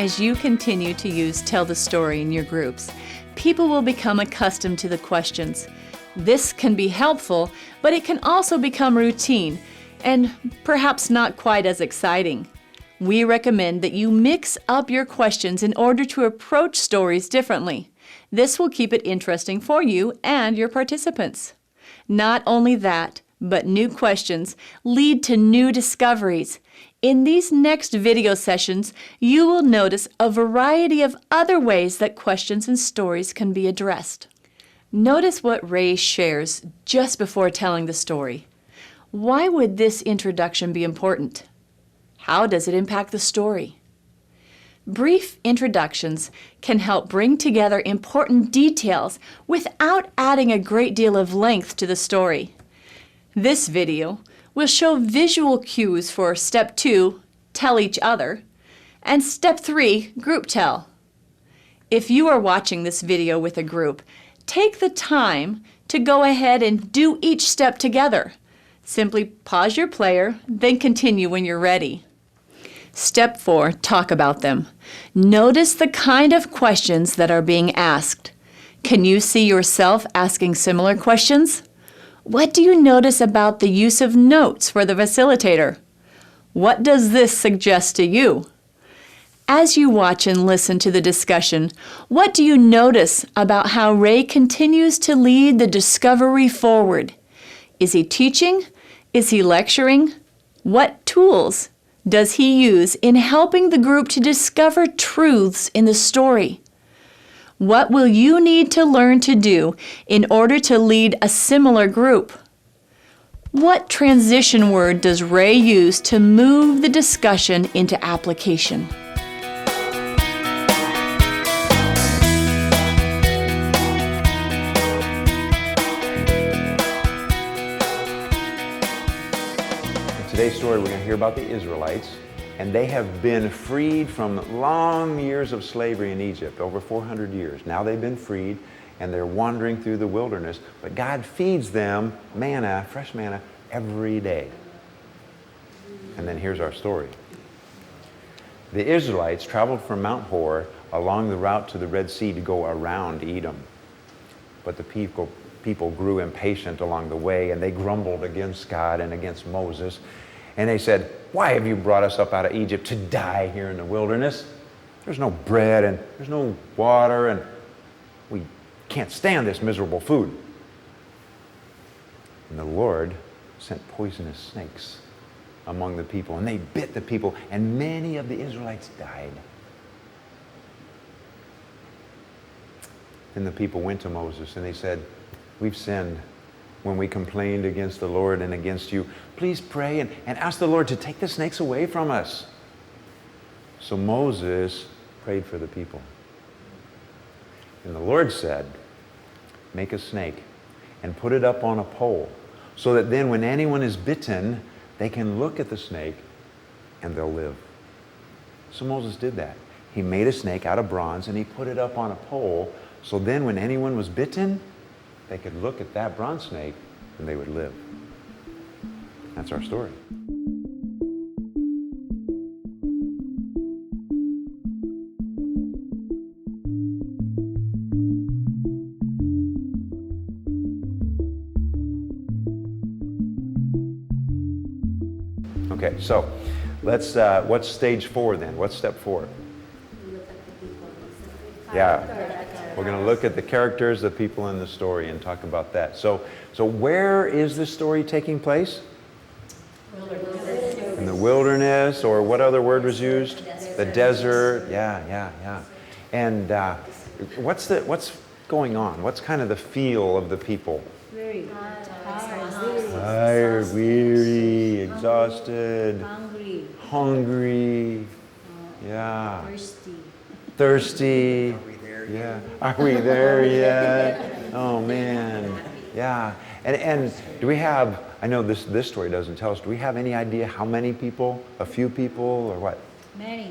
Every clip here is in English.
as you continue to use Tell the Story in your groups, people will become accustomed to the questions. This can be helpful, but it can also become routine and perhaps not quite as exciting. We recommend that you mix up your questions in order to approach stories differently. This will keep it interesting for you and your participants. Not only that, but new questions lead to new discoveries. In these next video sessions, you will notice a variety of other ways that questions and stories can be addressed. Notice what Ray shares just before telling the story. Why would this introduction be important? How does it impact the story? Brief introductions can help bring together important details without adding a great deal of length to the story. This video will show visual cues for Step 2, Tell Each Other, and Step 3, Group Tell. If you are watching this video with a group, take the time to go ahead and do each step together. Simply pause your player, then continue when you're ready. Step 4, talk about them. Notice the kind of questions that are being asked. Can you see yourself asking similar questions? What do you notice about the use of notes for the facilitator? What does this suggest to you? As you watch and listen to the discussion, what do you notice about how Ray continues to lead the discovery forward? Is he teaching? Is he lecturing? What tools does he use in helping the group to discover truths in the story? What will you need to learn to do in order to lead a similar group? What transition word does Ray use to move the discussion into application? Today's story, we're going to hear about the Israelites, and they have been freed from long years of slavery in Egypt, over 400 years. Now they've been freed, and they're wandering through the wilderness, but God feeds them manna, fresh manna, every day. And then here's our story. The Israelites traveled from Mount Hor along the route to the Red Sea to go around Edom. But the people grew impatient along the way, and they grumbled against God and against Moses. And they said, "Why have you brought us up out of Egypt to die here in the wilderness? There's no bread and there's no water, and we can't stand this miserable food." And the Lord sent poisonous snakes among the people, and they bit the people, and many of the Israelites died. Then the people went to Moses, and they said, "We've sinned when we complained against the Lord and against you. Please pray and ask the Lord to take the snakes away from us." So Moses prayed for the people. And the Lord said, "Make a snake and put it up on a pole, so that then when anyone is bitten, they can look at the snake and they'll live." So Moses did that. He made a snake out of bronze and he put it up on a pole, so then when anyone was bitten, they could look at that bronze snake and they would live. That's our story. Okay, so let's, what's stage 4 then? What's step 4? Yeah, we're going to look at the characters, the people in the story, and talk about that. So where is this story taking place? Wilderness. In the wilderness, or what other word was used? The desert. Yeah. And what's going on? What's kind of the feel of the people? Very tired, weary, exhausted, hungry. Yeah. Thirsty. Yeah. Are we there yet? Oh man. Yeah. And do we have, I know this story doesn't tell us, do we have any idea how many people? A few people or what? Many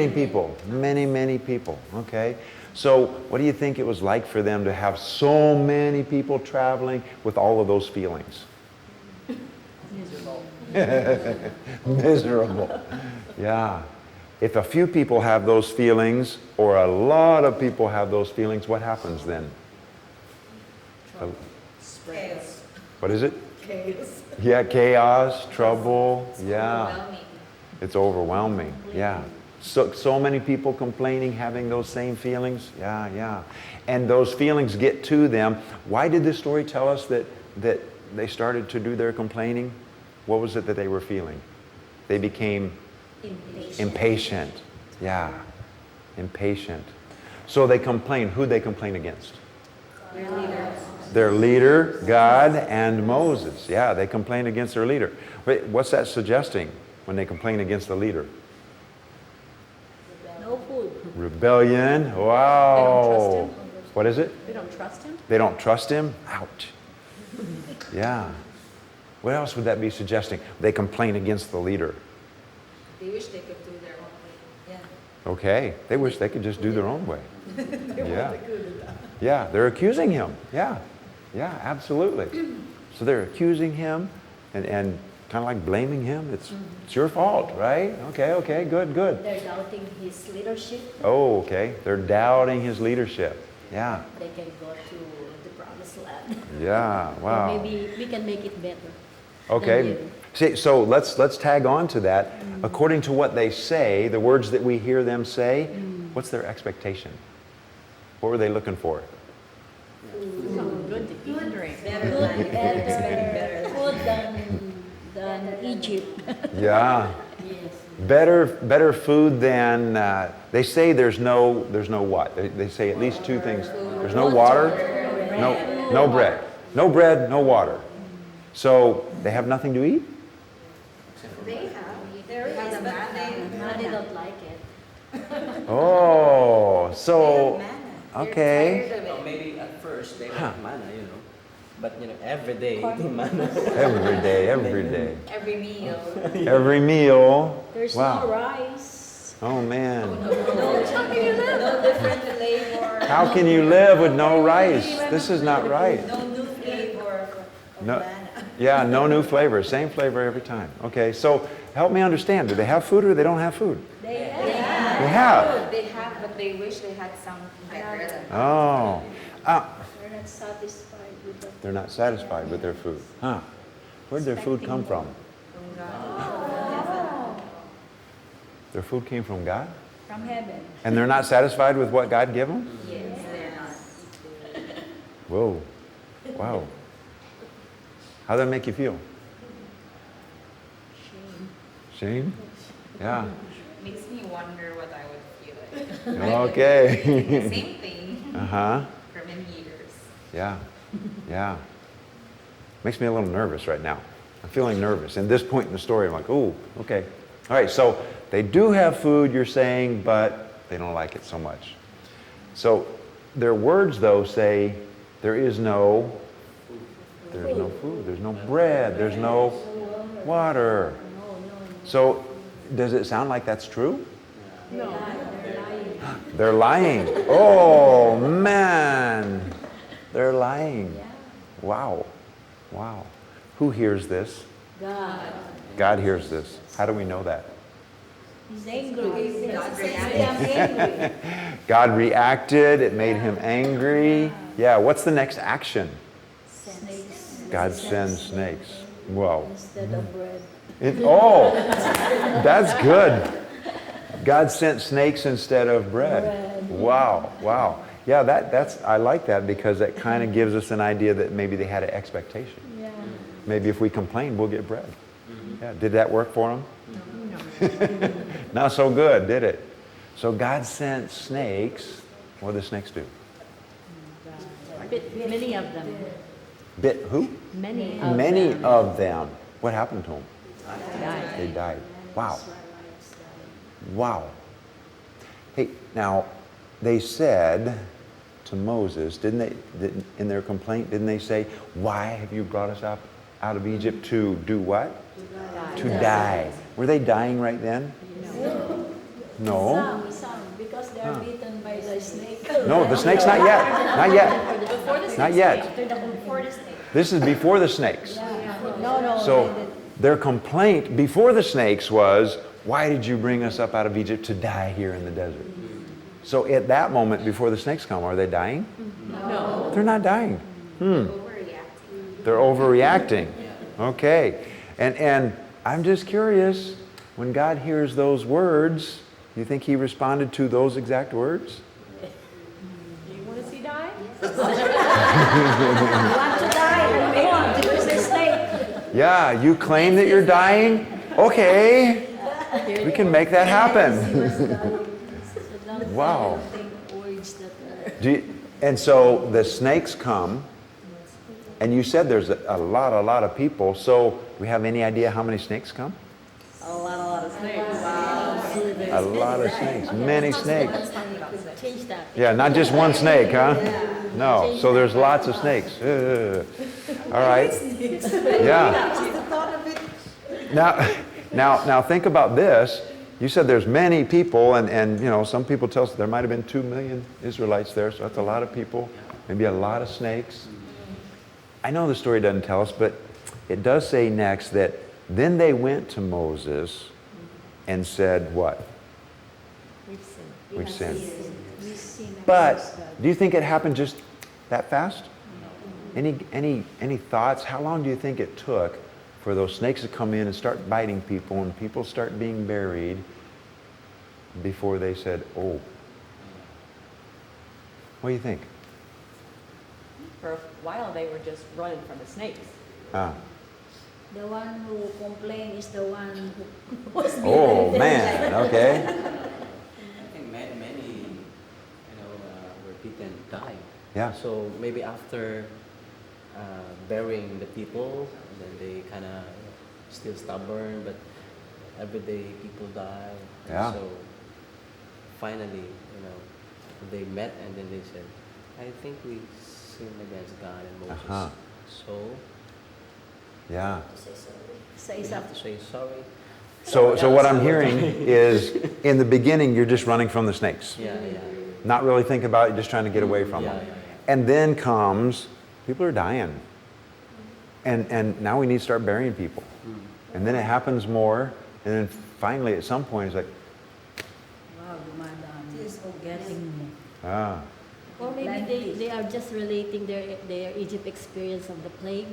people. Many people. Okay. So what do you think it was like for them to have so many people traveling with all of those feelings? Miserable. Yeah. If a few people have those feelings, or a lot of people have those feelings, what happens then? Chaos. What is it? Chaos. Yeah, chaos, trouble. Yeah, Overwhelming. it's overwhelming. Yeah. So many people complaining, having those same feelings. Yeah, yeah. And those feelings get to them. Why did this story tell us that they started to do their complaining? What was it that they were feeling? They became impatient. Yeah, impatient. So they complain. Who'd they complain against? Their leader, God, and Moses. Yeah, they complain against their leader. Wait, what's that suggesting when they complain against the leader? No food. Rebellion. Wow. What is it? They don't trust him? They don't trust him? Ouch. Yeah. What else would that be suggesting? They complain against the leader. They wish they could do their own way. Yeah. Okay. They wish they could just do their own way. Yeah. Yeah, they're accusing him. Yeah. Yeah, absolutely. So they're accusing him and kind of like blaming him. It's your fault, right? Okay, good. They're doubting his leadership. Oh, okay. They're doubting his leadership. Yeah. They can go to the promised land. Yeah. Wow. Or maybe we can make it better. Okay. than you. See, so let's tag on to that. According to what they say, the words that we hear them say, what's their expectation? What were they looking for? Something good to eat and drink. Good, better food than Egypt. Yeah. Yes. Better food than they say. There's no what? They say at least two things. There's no water, no bread, no water. So they have nothing to eat. They have. There is, but They don't like it. Oh, so okay. Well, maybe at first they want manna, but every day eating manna. Every day. every meal. Every meal. There's Wow. no rice. Oh man. No different flavor. How can you live with no rice? This is not right. No new flavor of No. manna. Yeah, no new flavor. Same flavor every time. Okay, so help me understand. Do they have food or they don't have food? They They have. They have, but they wish they had something better. Oh. They're not satisfied with the They're not satisfied with their food. Huh. Where'd their food come from? Their food came from God? from heaven. And they're not satisfied with what God gave them? Yes, they're not. Whoa. Wow. How'd that make you feel? Shame? Yeah. Makes me wonder what I would feel like. Okay. Same thing Uh-huh. for many years. Yeah. Yeah. Makes me a little nervous right now. I'm feeling nervous. And this point in the story, I'm like, ooh, okay. All right, so they do have food, you're saying, but they don't like it so much. So their words, though, say there's no food, there's no bread, there's no water. So does it sound like that's true? No. They're lying. Oh, man. They're lying. Wow. Wow. Who hears this? God. God hears this. How do we know that? He's angry. God's He's angry. God reacted. It made him angry. Yeah, what's the next action? Snakes. God sends snakes. Whoa. Instead of bread. That's good. God sent snakes instead of bread. Wow, wow. Yeah, that's I like that because that kind of gives us an idea that maybe they had an expectation. Yeah. Maybe if we complain, we'll get bread. Yeah, did that work for them? No. Not so good, did it? So God sent snakes. What do the snakes do? Bit many of them. Bit who? Many of Many them of them. What happened to them? died. They died. Wow. Wow. Hey, now, they said to Moses, didn't they, in their complaint, didn't they say, why have you brought us up out of Egypt to do what? To die. Were they dying right then? No. Some, because they are bitten by the snake. No, the snake's not yet. Not yet. Not yet. Before the snake. This is before the snakes. No. So their complaint before the snakes was, Why did you bring us up out of Egypt to die here in the desert? So at that moment, before the snakes come, are they dying? No. They're not dying. Overreacting. They're overreacting. Okay. And I'm just curious, when God hears those words, you think he responded to those exact words? Do you want to see die? You want to die? Come on, there's a snake. Yeah, you claim that you're dying? Okay. We can make that happen. Wow. Words that are And so the snakes come, and you said there's a lot of people. So we have any idea how many snakes come? A lot of snakes. A lot of snakes, many snakes. change that. Yeah, not just one snake, huh? No, so there's lots of snakes. All right. Yeah. Now think about this. You said there's many people, and you know, some people tell us there might have been 2 million Israelites there, so that's a lot of people, maybe a lot of snakes. I know the story doesn't tell us, but it does say next that then they went to Moses and said what? We've sinned. But do you think it happened just that fast? Any thoughts? How long do you think it took for those snakes to come in and start biting people and people start being buried before they said, oh? What do you think? For a while, they were just running from the snakes. Ah. The one who complained is the one who was Oh, behind man. Okay. I think many, were beaten, died. Yeah. So maybe after burying the people, then they kind of still stubborn, but every day people die. Yeah. So finally, they met and then they said, I think we sinned against God and Moses. Uh-huh. So Yeah. Say we have something. to say sorry. So what I'm hearing is, in the beginning, you're just running from the snakes. Yeah. Not really thinking about it, just trying to get away from them. Yeah. And then comes, people are dying. And now we need to start burying people. And then it happens more. And then finally, at some point, it's like, Wow, madam, is getting me. ah, Or maybe they are just relating their Egypt experience of the plague.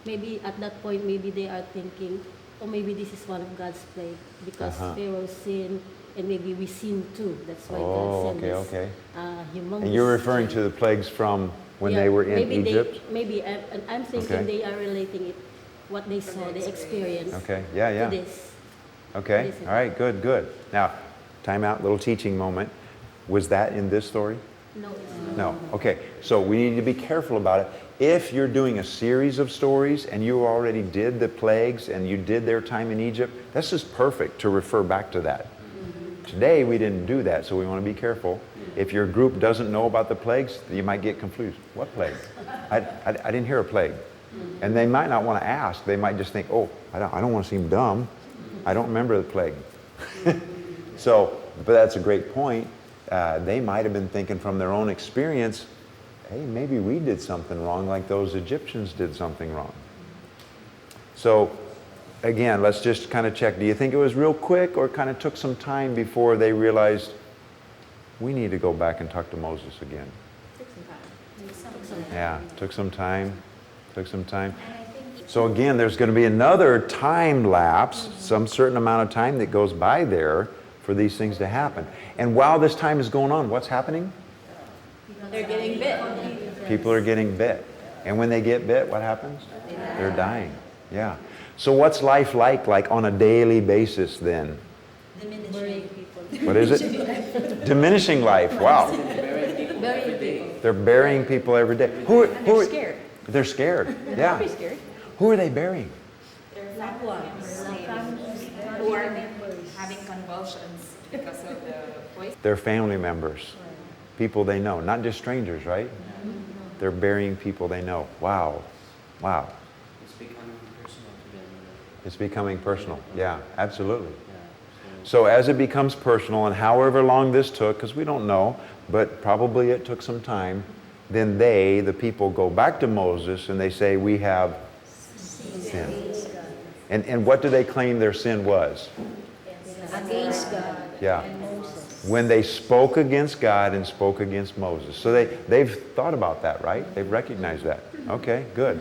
Maybe at that point, maybe they are thinking, oh, maybe this is one of God's plague because Pharaoh sinned and maybe we sin too. That's why God sent this okay. humongous. And you're referring to the plagues from when Yeah, they were in maybe Egypt? And I'm thinking Okay. they are relating it, what they saw, they experienced Okay, yeah. to this. Okay, This is- all right, good. Now, time out, little teaching moment. Was that in this story? No, it's not. No. Okay. So we need to be careful about it. If you're doing a series of stories and you already did the plagues and you did their time in Egypt, this is perfect to refer back to that. Today we didn't do that, so we want to be careful. If your group doesn't know about the plagues, you might get confused. What plague? I didn't hear a plague. And they might not want to ask. They might just think, oh, I don't want to seem dumb. I don't remember the plague. But that's a great point. They might have been thinking from their own experience, hey, maybe we did something wrong like those Egyptians did something wrong. So again, let's just kind of check. Do you think it was real quick or kind of took some time before they realized we need to go back and talk to Moses again? Yeah, took some time. So again, there's going to be another time lapse, some certain amount of time that goes by there for these things to happen. And while this time is going on, what's happening? They're getting bit. People are getting bit. And when they get bit, what happens? They're dying. Yeah. So what's life like on a daily basis then? Diminishing people. What is it? Diminishing life. Wow. They're burying people every day. They're scared. They're scared. Yeah. Probably scared. Who are they burying? Loved ones, Who are having convulsions because of the poison. Their family members. People they know. Not just strangers, right? They're burying people they know. Wow. It's becoming personal to them. It's becoming personal. Yeah, absolutely. Yeah. So as it becomes personal, and however long this took, because we don't know, but probably it took some time, then the people, go back to Moses and they say, we have sinned. And what do they claim their sin was? Against God Yeah. and Moses. When they spoke against God and spoke against Moses. So they've thought about that, right? They've recognized that. Okay, good.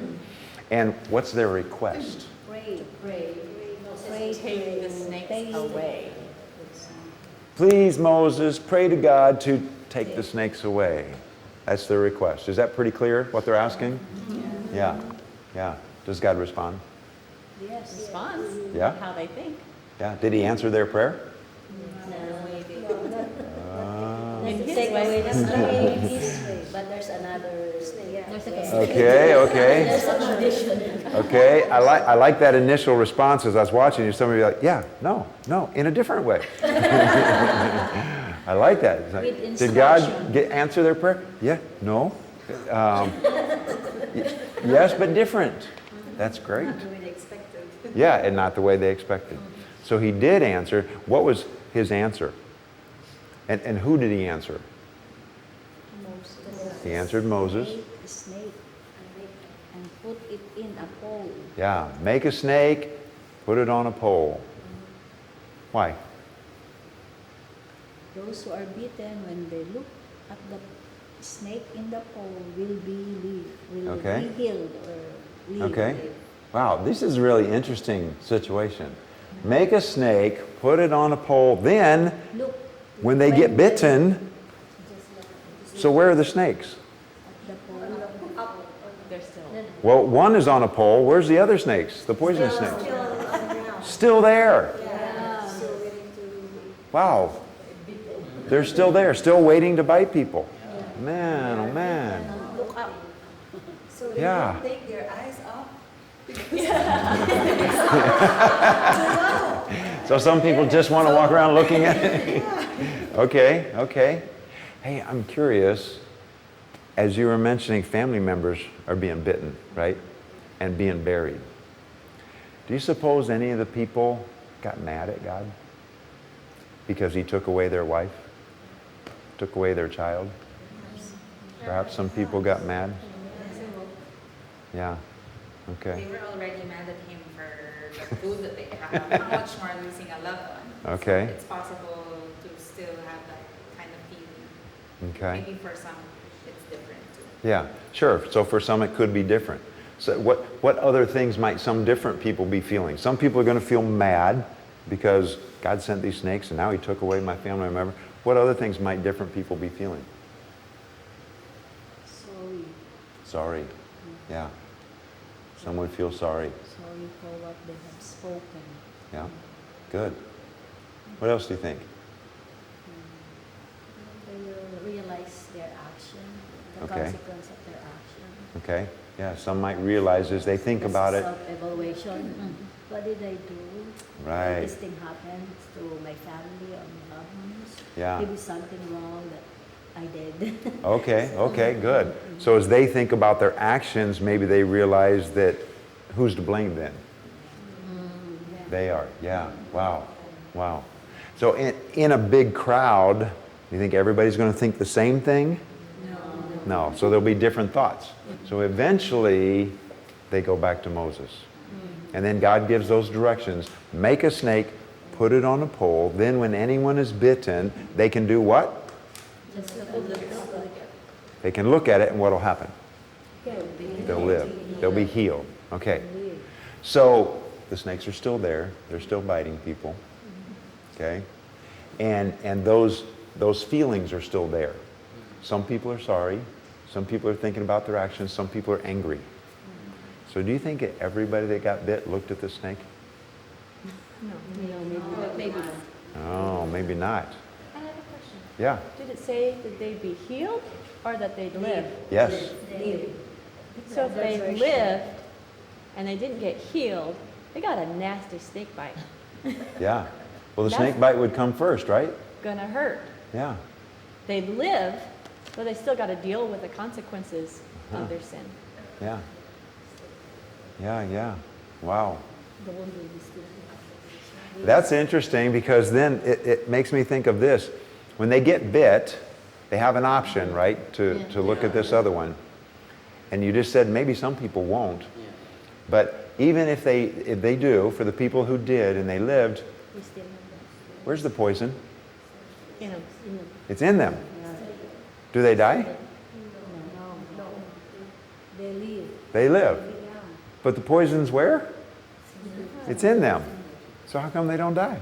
And what's their request? Pray. Take the snakes away. Please, Moses, pray to God to take the snakes away. That's their request. Is that pretty clear what they're asking? Yeah. Yeah. Does God respond? Yes. Response. Yeah. How they think. Yeah. Did he answer their prayer? Let's his take way. away the snake. This way. But there's another snake. There's a Okay, okay. There's a condition. Okay. I like that initial response as I was watching you. Some of you are like, yeah, no, in a different way. I like that. It's like, With did God instruction. answer their prayer? Yeah, no. Yes, but different. That's great. Not the way they expected. Yeah, and not the way they expected. So he did answer. What was his answer? And who did he answer? Moses. He answered Moses. Make a snake and put it in a bowl. Yeah, make a snake, put it on a pole. Why? Those who are bitten, when they look at the snake in the pole, will be Okay. healed or live. Okay. Wow, this is a really interesting situation. Make a snake, put it on a pole, then Look when they get bitten, so where are the snakes? at the pole. They're still. Well, one is on a pole. Where's the other snakes? The poisonous snakes? Still there. Wow. They're still there, still waiting to bite people. Man, oh man. Look up. So they Yeah. don't take their eyes off. So some people just want to walk around looking at it. Okay, okay. Hey, I'm curious, as you were mentioning, family members are being bitten, right? And being buried. Do you suppose any of the people got mad at God? Because he took away their wife? Took away their child? Perhaps some people got mad? Yeah. Okay. They were already mad at him for the food that they have. How much more losing a loved one? Okay. So it's possible to still have that kind of feeling. Okay. Maybe for some, it's different too. Yeah, sure. So for some it could be different. So what other things might some different people be feeling? Some people are going to feel mad because God sent these snakes and now he took away my family member. What other things might different people be feeling? Sorry. Sorry. Yeah. Some would feel sorry. Sorry for what they have spoken. Yeah. Good. What else do you think? They will realize their action, the Okay. consequence of their action. Okay. Yeah, some might realize as they think about it. Self-evaluation. What did I do? Right. This thing happened to my family or my loved ones. Yeah. Maybe something wrong that I did. Okay, okay, good. So as they think about their actions, maybe they realize that who's to blame then? They are, yeah. Wow, wow. So in a big crowd, you think everybody's going to think the same thing? No. So there'll be different thoughts. So eventually, they go back to Moses. And then God gives those directions. Make a snake, put it on a pole. Then when anyone is bitten, they can do what? Just look at the They can look at it and what will happen? They'll live. They'll be healed. Okay. So the snakes are still there. They're still biting people. Okay. And those feelings are still there. Some people are sorry. Some people are thinking about their actions. Some people are angry. So do you think that everybody that got bit looked at the snake? maybe not. Oh, maybe not. I have a question. Yeah. Did it say that they'd be healed or that they'd live? Yes. So if they lived and they didn't get healed, they got a nasty snake bite. Yeah. Well, the That's- snake bite would come first, right? Gonna hurt. Yeah. They'd live, but they still got to deal with the consequences Uh-huh. of their sin. Yeah. Yeah, yeah. Wow. The wound will be still. That's interesting because then it makes me think of this. When they get bit, they have an option, right, to look at this other one. And you just said maybe some people won't. But even if they do, for the people who did and they lived, We still have that. where's the poison? You know, It's in them. Do they die? No. They live. They live. Yeah. But the poison's where? It's in them. So how come they don't die?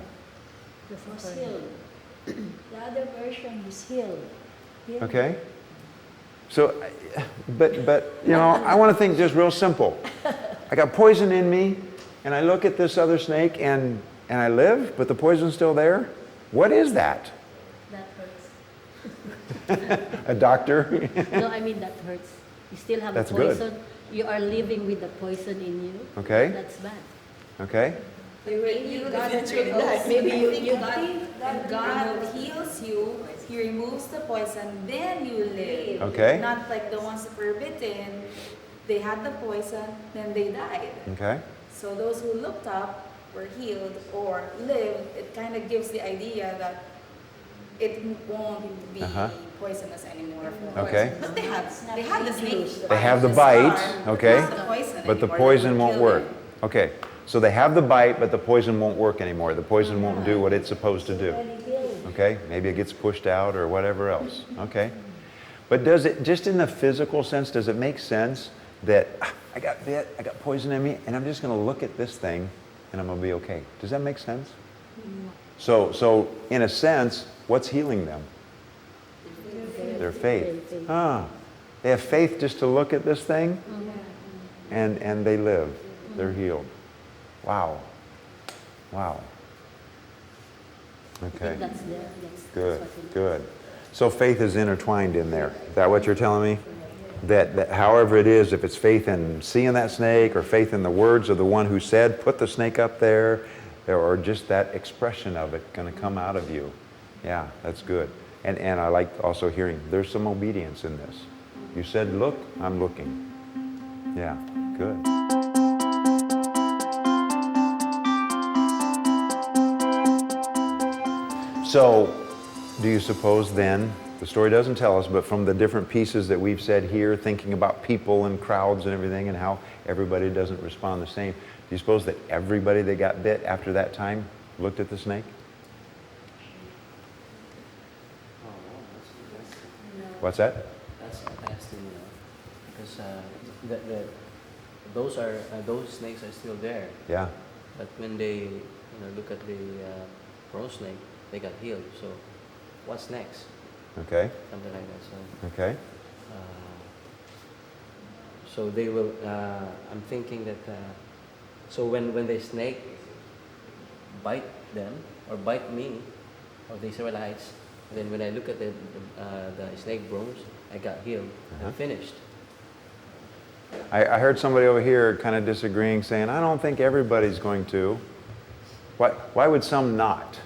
Was healed. The other version is healed. Healed. Okay? So, but you know, I want to think just real simple. I got poison in me, and I look at this other snake, and I live, but the poison's still there. What is that? that hurts. A doctor? No, I mean that hurts. You still have That's the good. poison. You are living with the poison in you. Okay. That's bad. Okay? Maybe God eventually dies. Maybe you- When God heals you, He removes the poison, then you live. Okay. Not like the ones that were bitten, they had the poison, then they died. Okay? So those who looked up were healed or lived. It kind of gives the idea that it won't be Uh-huh. poisonous anymore. For Okay. But they had the snake. They have the the bite, scar, but okay? not the poison But the anymore. poison That won't kill work. them. Okay. So they have the bite, but the poison won't work anymore. The poison won't do what it's supposed to do. Okay? Maybe it gets pushed out or whatever else. Okay? But does it, just in the physical sense, does it make sense that I got bit, I got poison in me, and I'm just going to look at this thing and I'm going to be okay? Does that make sense? So in a sense, what's healing them? Their faith. Ah, they have faith just to look at this thing, and they live. They're healed. Wow. Wow. I Okay. think that's there. That's Good, what it- good. So faith is intertwined in there. Is that what you're telling me? That however it is, if it's faith in seeing that snake or faith in the words of the one who said, put the snake up there, or just that expression of it going to come out of you. Yeah, that's good. And I like also hearing there's some obedience in this. You said, look, I'm looking. Yeah, good. So, do you suppose then, the story doesn't tell us, but from the different pieces that we've said here, thinking about people and crowds and everything and how everybody doesn't respond the same, do you suppose that everybody that got bit after that time looked at the snake? Oh, that's What's that? that's interesting, you know, because those snakes are still there. Yeah. But when they look at the bronze snake, they got healed. So what's next? Okay. Something like that. So Okay. so they will. I'm thinking that. So when the snake bite them or bite me or the Israelites, then when I look at the snake bones, I got healed. Uh-huh. I'm finished. I heard somebody over here kind of disagreeing, saying, I don't think everybody's going to. Why would some not?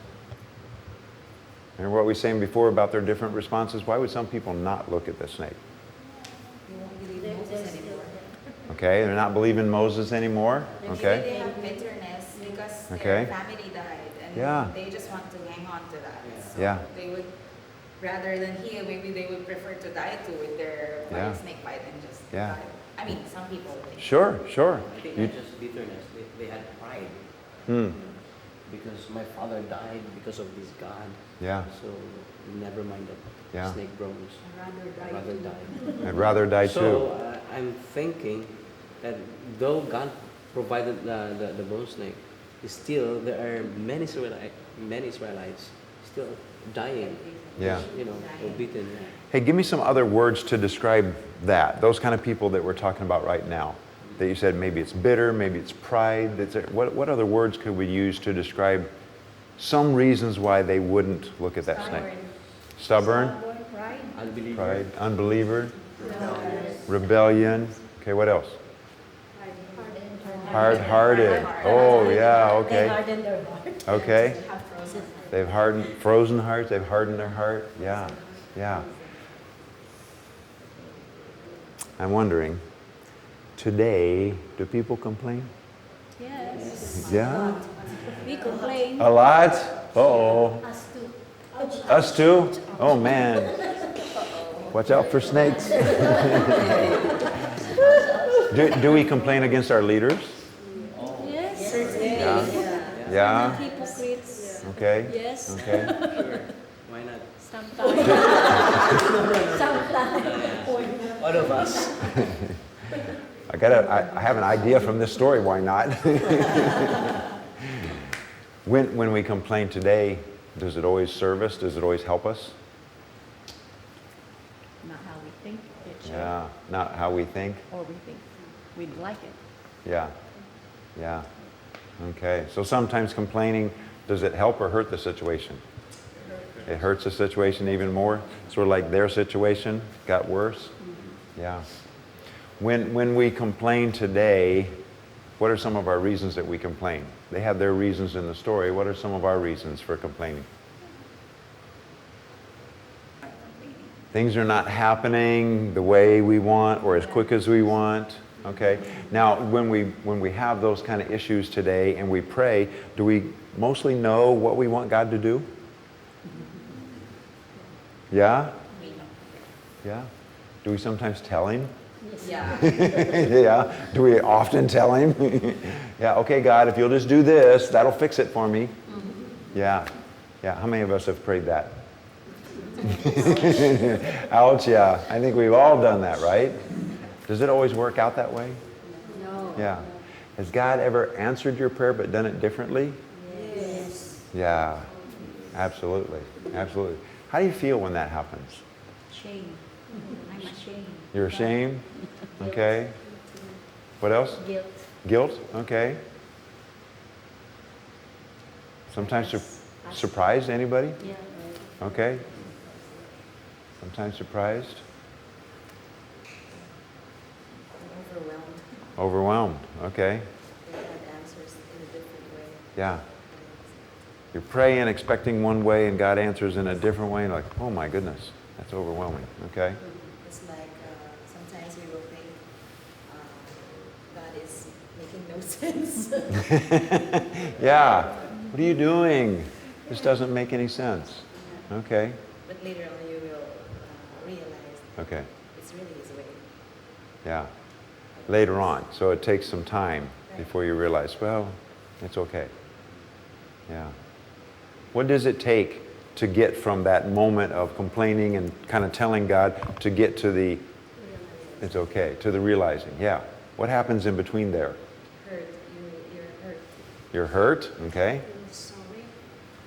And what we were saying before about their different responses, why would some people not look at the snake? You won't believe Moses anymore. Okay, they're not believing Moses anymore. Maybe Okay. they have bitterness because Okay. their family died and Yeah. they just want to hang on to that. So Yeah. they would, rather than heal, maybe they would prefer to die too with their Yeah. snake bite and just Yeah. die. I mean, some people think. Sure, sure. I think You- not just bitterness. They had pride Hmm. because my father died because of this God. Yeah. So never mind the Yeah. snake bones. I'd rather die. I'd rather die So too. I'm thinking that though God provided the bone snake, still there are many Israelites still dying. Yeah. You know, or beaten. Hey, give me some other words to describe that. Those kind of people that we're talking about right now. That you said maybe it's bitter, maybe it's pride. What other words could we use to describe some reasons why they wouldn't look at that snake? Stubborn, Pride. Unbeliever. pride, unbeliever, rebellion. Okay, what else? Hard-hearted. Oh, yeah, They okay. harden their heart. Okay. Have frozen. They've frozen hearts, they've hardened their heart. Yeah, yeah. I'm wondering, today, do people complain? Yes. Yeah? We complain. A lot? Uh-oh. Us too. Us too? Oh, man. Watch out for snakes. Do we complain against our leaders? Yes. Yeah. Yeah. Hypocrites. Okay. Yes. Okay. Sure. Why not? Sometimes. Sometimes. All of us. I have an idea from this story. Why not? When we complain today, does it always serve us? Does it always help us? Not how we think it should, Yeah. Not how we think. or we think we'd like it. Yeah. Yeah. Okay. So sometimes complaining, does it help or hurt the situation? It hurts the situation even more. Sort of like their situation got worse. Yeah. When we complain today, what are some of our reasons that we complain? They have their reasons in the story. What are some of our reasons for complaining? Things are not happening the way we want or as quick as we want. Okay. Now, when we have those kind of issues today and we pray, do we mostly know what we want God to do? Yeah? Yeah? Do we sometimes tell Him? Yeah. Yeah. Do we often tell Him? Yeah, okay, God, if you'll just do this, that'll fix it for me. Yeah. Yeah. How many of us have prayed that? Ouch, yeah. I think we've all done that, right? Does it always work out that way? No. Yeah. Has God ever answered your prayer but done it differently? Yes. Yeah. Absolutely. Absolutely. How do you feel when that happens? Shame. I'm ashamed. You're ashamed? Okay. What else? Guilt. Guilt? Okay. Sometimes surprised, anybody? Yeah. Okay. Sometimes surprised? Overwhelmed. Overwhelmed. Okay. God answers in a different way. Yeah. You're praying, expecting one way, and God answers in a different way, and like, oh my goodness, that's overwhelming. Okay. It's like sometimes we will think God is making no sense. Yeah. What are you doing? This doesn't make any sense. Okay. But later on you will realize Okay. it's really His way. Yeah. Later on. So it takes some time before you realize, well, it's okay. Yeah. What does it take to get from that moment of complaining and kind of telling God to get to the, it's okay, to the realizing? Yeah. What happens in between there? Hurt. You're hurt. You're hurt, okay? Sorry.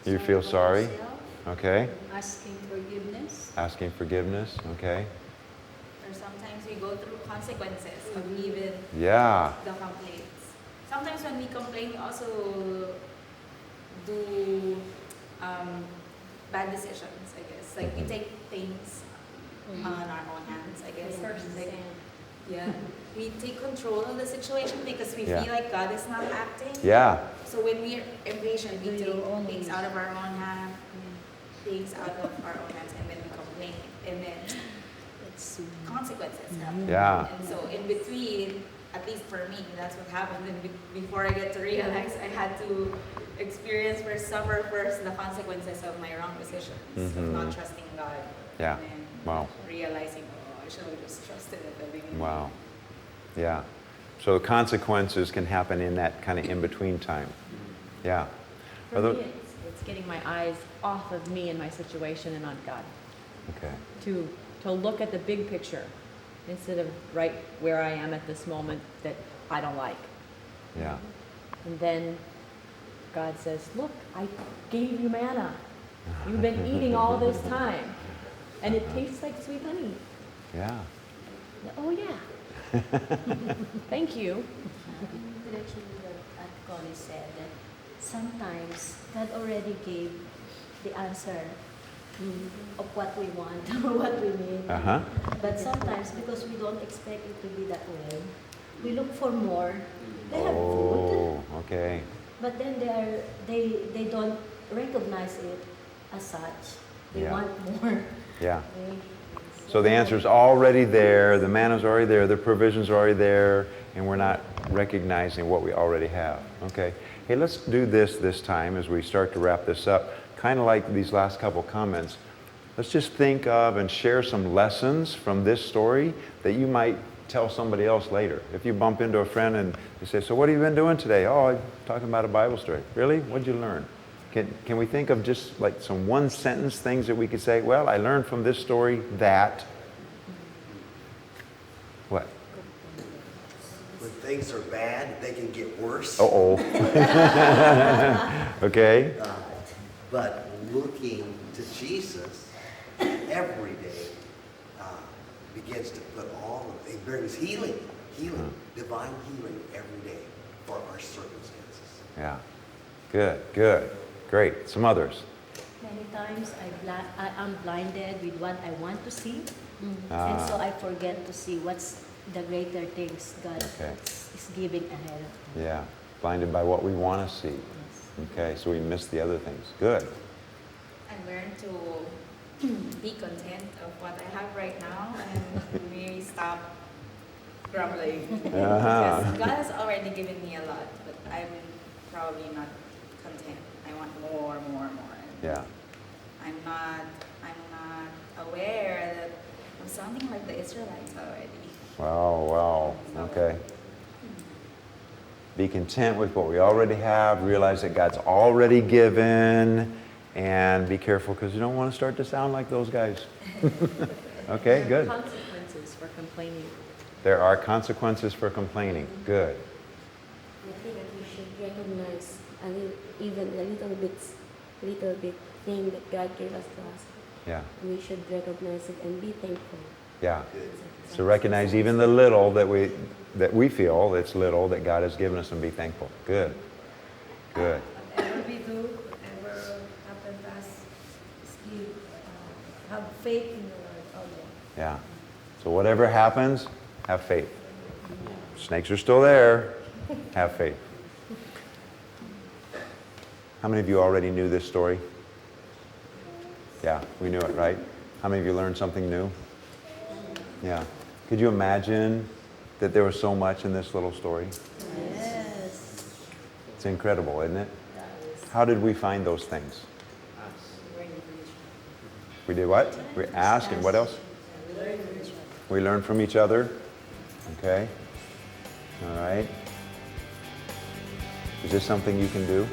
You feel for sorry, yourself, okay? asking forgiveness. Asking forgiveness, okay? Or sometimes we go through consequences of even Yeah, the complaints. Sometimes when we complain, we also do bad decisions, I guess. Like we take things on our own hands, I guess. Like, yeah, we take control of the situation because we Yeah. feel like God is not acting. yeah, So when we are impatient, we Do your own take things ways. out of our own hand, things out of our own hands, and then we complain, and then It's consequences happen. yeah, And so in between, at least for me, that's what happened. And before I get to realize, I had to experience first, suffer first the consequences of my wrong decisions, of Mhm. not trusting God. Yeah. And then Wow. realizing, oh, I should have just trusted at the beginning. Wow. Yeah. So consequences can happen in that kind of in-between time. Yeah. For Are tho- me, it's getting my eyes off of me and my situation and on God. Okay. To look at the big picture instead of right where I am at this moment that I don't like. Yeah. And then God says, look, I gave you manna. You've been eating all this time. And it tastes like sweet honey. Yeah. Oh, yeah. Thank you. Actually, that Connie said that sometimes God already gave the answer of what we want or what we need. Uh-huh. But sometimes, because we don't expect it to be that way, we look for more. They have food, Oh, okay. but then they don't recognize it as such. They Yeah. want more. Yeah. So the answer's already there, the manna's already there, the provisions are already there, and we're not recognizing what we already have. Okay. Hey, let's do this time as we start to wrap this up. Kind of like these last couple comments. Let's just think of and share some lessons from this story that you might tell somebody else later. If you bump into a friend and you say, so what have you been doing today? Oh, I'm talking about a Bible story. Really? What'd you learn? Can we think of just like some one sentence things that we could say, well, I learned from this story that... What? When things are bad, they can get worse. Uh-oh. Okay. But looking to Jesus every day begins to put all of it brings healing, divine healing every day for our circumstances. Yeah. Good, good. Great. Some others. Many times I'm blinded with what I want to see, Ah. and so I forget to see what's the greater things God Okay. is giving ahead of me. Yeah. Blinded by what we want to see. Yes. Okay, so we miss the other things. Good. And learn to be content of what I have right now and maybe stop grumbling. Uh-huh. Because God has already given me a lot, but I'm probably not content. I want more. And Yeah. I'm not aware that I'm sounding like the Israelites already. Wow. Okay. Be content with what we already have. Realize that God's already given. And be careful because you don't want to start to sound like those guys. Okay, good. Consequences for complaining. There are consequences for complaining. Good. I think we should recognize even a little bit thing that God gave us to us. Yeah. We should recognize it and be thankful. Yeah. So recognize even the little that we feel it's little that God has given us and be thankful. Good. Good. Whatever we do, whatever happens to us, have faith in the Lord. Also. Yeah. So whatever happens, have faith. Snakes are still there. Have faith. How many of you already knew this story? Yeah, we knew it, right? How many of you learned something new? Yeah. Could you imagine that there was so much in this little story? Yes. It's incredible, isn't it? How did we find those things? We did what? We asked, and what else? We learned from each other. Okay. All right. Is this something you can do?